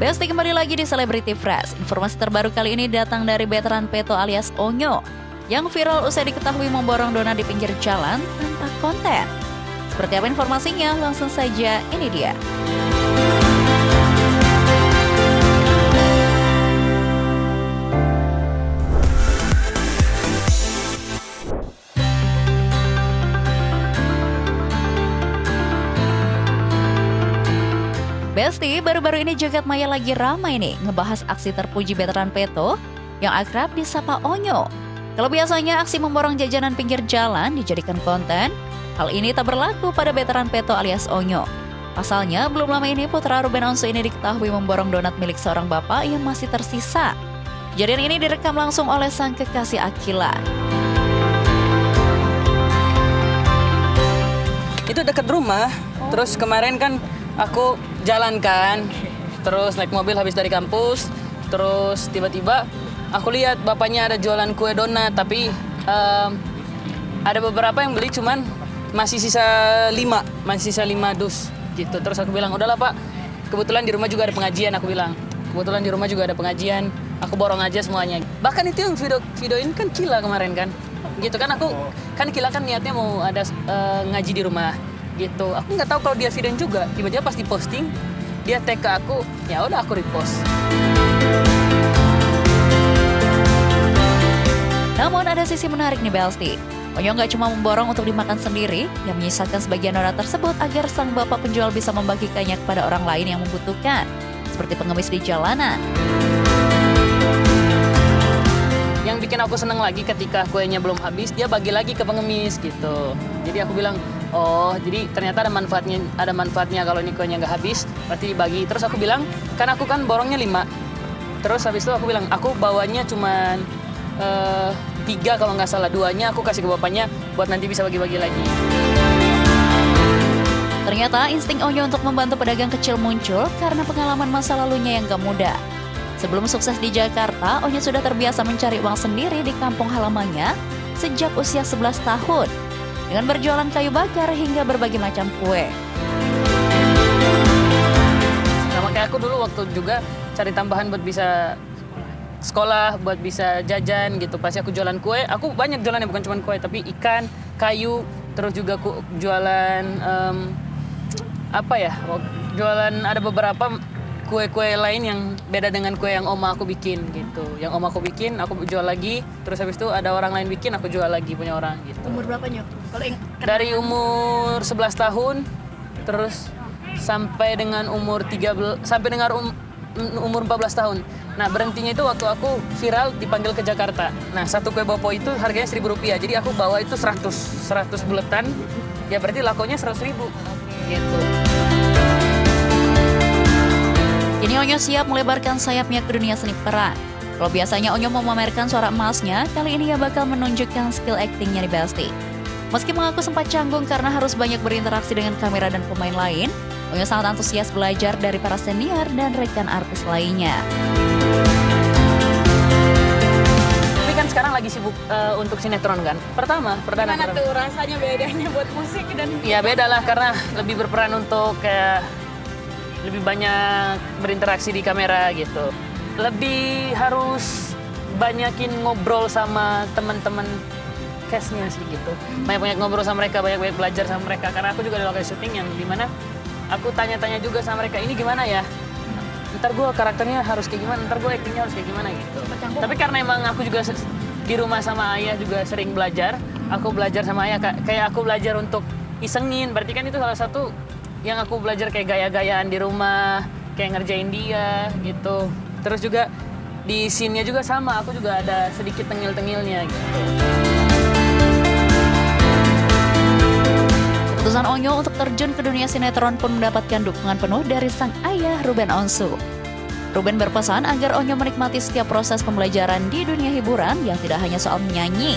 Besti kembali lagi di Celebrity Fresh. Informasi terbaru kali ini datang dari veteran Peto alias Onyo yang viral usai diketahui memborong dona di pinggir jalan tanpa konten. Seperti apa informasinya? Langsung saja, ini dia. Besti, baru-baru ini jagat maya lagi ramai nih ngebahas aksi terpuji veteran Peto yang akrab disapa Onyo. Kalau biasanya aksi memborong jajanan pinggir jalan dijadikan konten, hal ini tak berlaku pada veteran Peto alias Onyo. Pasalnya, belum lama ini putra Ruben Onsu ini diketahui memborong donat milik seorang bapak yang masih tersisa. Kejadian ini direkam langsung oleh sang kekasih Akila. Itu dekat rumah, terus kemarin kan aku jalan kan, terus naik mobil habis dari kampus, terus tiba-tiba aku lihat bapaknya ada jualan kue donat, tapi ada beberapa yang beli cuman masih sisa 5 dus gitu. Terus aku bilang, udahlah Pak, kebetulan di rumah juga ada pengajian, aku borong aja semuanya. Bahkan itu yang videoin kan Kila kemarin kan, gitu kan. Aku kan Kila kan niatnya mau ada ngaji di rumah gitu. Aku nggak tahu kalau dia videoin juga, tiba-tiba pas diposting dia tag ke aku, ya udah aku repost. Namun ada sisi menarik nih Belsti. Onyo nggak cuma memborong untuk dimakan sendiri, yang menyisakan sebagian donat tersebut agar sang bapak penjual bisa membagikannya kepada orang lain yang membutuhkan, seperti pengemis di jalanan. Yang bikin aku seneng lagi ketika kuenya belum habis, dia bagi lagi ke pengemis gitu. Jadi aku bilang, oh jadi ternyata ada manfaatnya kalau ini kuenya nggak habis, berarti dibagi. Terus aku bilang, kan aku kan borongnya 5. Terus habis itu aku bilang, aku bawanya cuman 3 kalau nggak salah, 2-nya aku kasih ke bapaknya buat nanti bisa bagi-bagi lagi. Ternyata insting Onyo untuk membantu pedagang kecil muncul karena pengalaman masa lalunya yang gak mudah. Sebelum sukses di Jakarta, Onyo sudah terbiasa mencari uang sendiri di kampung halamannya sejak usia 11 tahun dengan berjualan kayu bakar hingga berbagai macam kue. Sama kayak aku dulu waktu juga cari tambahan buat bisa sekolah, buat bisa jajan gitu. Pasti aku jualan kue, aku banyak jualannya, bukan cuma kue, tapi ikan, kayu, terus juga aku jualan jualan ada beberapa kue-kue lain yang beda dengan kue yang oma aku bikin gitu. Yang oma aku bikin, aku jual lagi, terus habis itu ada orang lain bikin, aku jual lagi punya orang gitu. Umur berapa Nyok? Dari umur 11 tahun, terus sampai dengan umur 13, sampai dengan umur 14 tahun. Nah berhentinya itu waktu aku viral dipanggil ke Jakarta. Nah satu kue bopo itu harganya Rp1.000, jadi aku bawa itu 100 buletan, ya berarti lakonya 100.000 gitu. Kini Onyo siap melebarkan sayapnya ke dunia seni peran. Kalau biasanya Onyo mau memamerkan suara emasnya, kali ini ia bakal menunjukkan skill aktingnya di Besti. Meski mengaku sempat canggung karena harus banyak berinteraksi dengan kamera dan pemain lain, Onyo sangat antusias belajar dari para senior dan rekan artis lainnya. Tapi kan sekarang lagi sibuk untuk sinetron kan? Perdana. Gimana tuh rasanya bedanya buat musik dan... Ya beda lah, karena lebih berperan untuk kayak lebih banyak berinteraksi di kamera gitu. Lebih harus banyakin ngobrol sama teman-teman cast-nya sih gitu. Banyak-banyak ngobrol sama mereka, banyak-banyak belajar sama mereka. Karena aku juga di lokasi syuting yang dimana aku tanya-tanya juga sama mereka, ini gimana ya? Ntar gue karakternya harus kayak gimana, ntar gue actingnya harus kayak gimana gitu. Tapi karena emang aku juga di rumah sama ayah juga sering belajar, aku belajar sama ayah, kayak aku belajar untuk isengin. Berarti kan itu salah satu yang aku belajar, kayak gaya-gayaan di rumah, kayak ngerjain dia gitu. Terus juga di scene-nya juga sama, aku juga ada sedikit tengil-tengilnya gitu. Keputusan Onyo untuk terjun ke dunia sinetron pun mendapatkan dukungan penuh dari sang ayah Ruben Onsu. Ruben berpesan agar Onyo menikmati setiap proses pembelajaran di dunia hiburan yang tidak hanya soal menyanyi.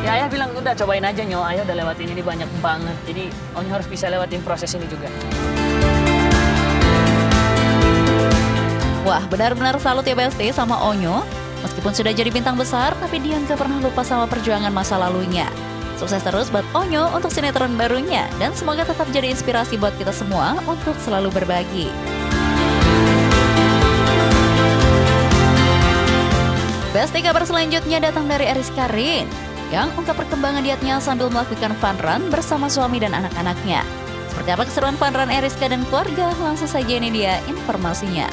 Ya ayah bilang, udah cobain aja Nyo, ayah udah lewatin ini banyak banget. Jadi Onyo harus bisa lewatin proses ini juga. Wah, benar-benar salut ya Besti sama Onyo. Meskipun sudah jadi bintang besar, tapi dia nggak pernah lupa sama perjuangan masa lalunya. Sukses terus buat Onyo untuk sinetron barunya dan semoga tetap jadi inspirasi buat kita semua untuk selalu berbagi. Besti, kabar selanjutnya datang dari Eriska Rin yang ungkap perkembangan dietnya sambil melakukan fun run bersama suami dan anak-anaknya. Seperti apa keseruan fun run Eriska dan keluarga? Langsung saja ini dia informasinya.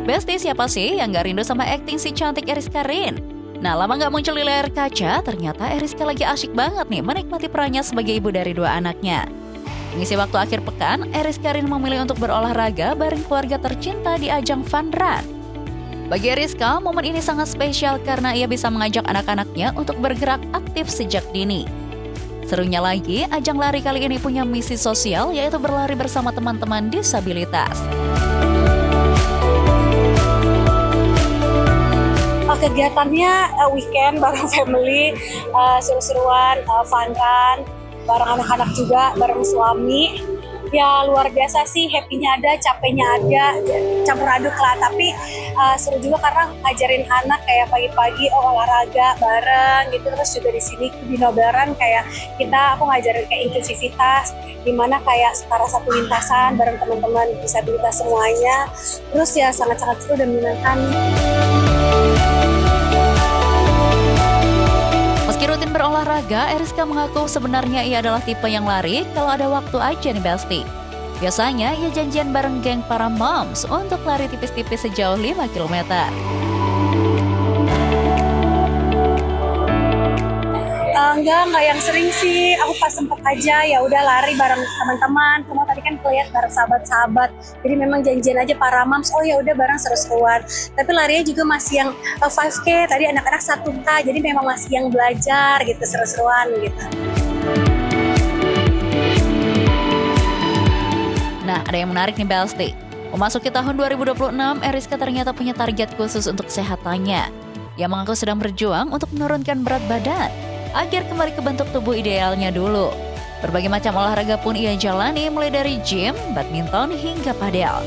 Besti, siapa sih yang gak rindu sama akting si cantik Eriska Rin? Nah, lama gak muncul di layar kaca, ternyata Eriska lagi asyik banget nih menikmati perannya sebagai ibu dari 2 anaknya. Mengisi waktu akhir pekan, Eriska Rin memilih untuk berolahraga bareng keluarga tercinta di ajang fun run. Bagi Eriska, momen ini sangat spesial karena ia bisa mengajak anak-anaknya untuk bergerak aktif sejak dini. Serunya lagi, ajang lari kali ini punya misi sosial, yaitu berlari bersama teman-teman disabilitas. Kegiatannya weekend bareng family, seru-seruan, fun run, bareng anak-anak juga, bareng suami. Ya luar biasa sih, happy-nya ada, capeknya ada, campur aduk lah. Tapi seru juga karena ngajarin anak kayak pagi-pagi olahraga bareng gitu. Terus juga di sini di Noberan kayak aku ngajarin kayak inklusivitas, dimana kayak setara satu lintasan bareng teman-teman disabilitas semuanya. Terus ya sangat-sangat seru dan menyenangkan. Meski rutin berolahraga, Eriska mengaku sebenarnya ia adalah tipe yang lari kalau ada waktu aja nih Besti. Biasanya ia janjian bareng geng para moms untuk lari tipis-tipis sejauh 5 km. Enggak yang sering sih. Aku pas sempet aja ya udah lari bareng teman-teman. Semua tadi kan kelihatan bareng sahabat-sahabat. Jadi memang janjian aja para moms. Oh ya udah bareng seru-seruan. Tapi larinya juga masih yang 5K. Tadi anak-anak 1K. Jadi memang masih yang belajar gitu, seru-seruan gitu. Nah, ada yang menarik nih Besti. Memasuki tahun 2026, Eriska ternyata punya target khusus untuk kesehatannya. Ia mengaku sedang berjuang untuk menurunkan berat badan agar kembali ke bentuk tubuh idealnya dulu. Berbagai macam olahraga pun ia jalani, mulai dari gym, badminton, hingga padel.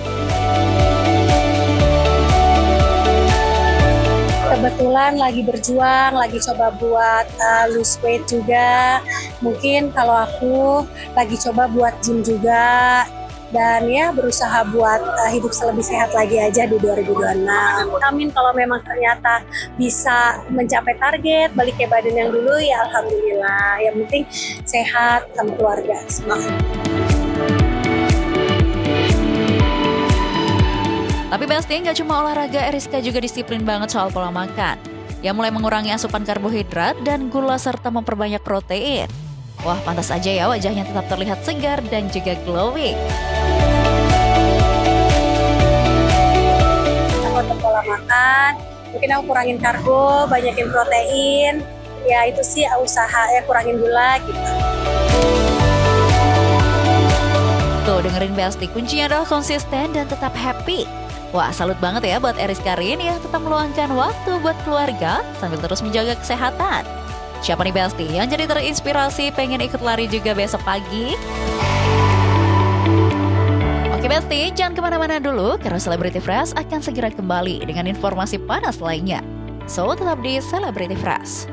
Kebetulan lagi berjuang, lagi coba buat lose weight juga. Mungkin kalau aku lagi coba buat gym juga. Dan ya berusaha buat hidup lebih sehat lagi aja di 2026. Amin, kalau memang ternyata bisa mencapai target, balik ke badan yang dulu ya alhamdulillah. Yang penting sehat sama keluarga, semangat. Tapi Besti, nggak cuma olahraga, Eriska juga disiplin banget soal pola makan. Ia mulai mengurangi asupan karbohidrat dan gula serta memperbanyak protein. Wah, pantas aja ya wajahnya tetap terlihat segar dan juga glowing. Untuk pola makan, mungkin aku kurangin karbo, banyakin protein. Ya itu sih usaha kurangin gula gitu. Tuh, dengerin Besti, kuncinya adalah konsisten dan tetap happy. Wah, salut banget ya buat Eriska Rin yang tetap meluangkan waktu buat keluarga sambil terus menjaga kesehatan. Siapa nih Besti yang jadi terinspirasi pengen ikut lari juga besok pagi? Oke Besti, jangan kemana-mana dulu karena Celebrity Fresh akan segera kembali dengan informasi panas lainnya. So, tetap di Celebrity Fresh.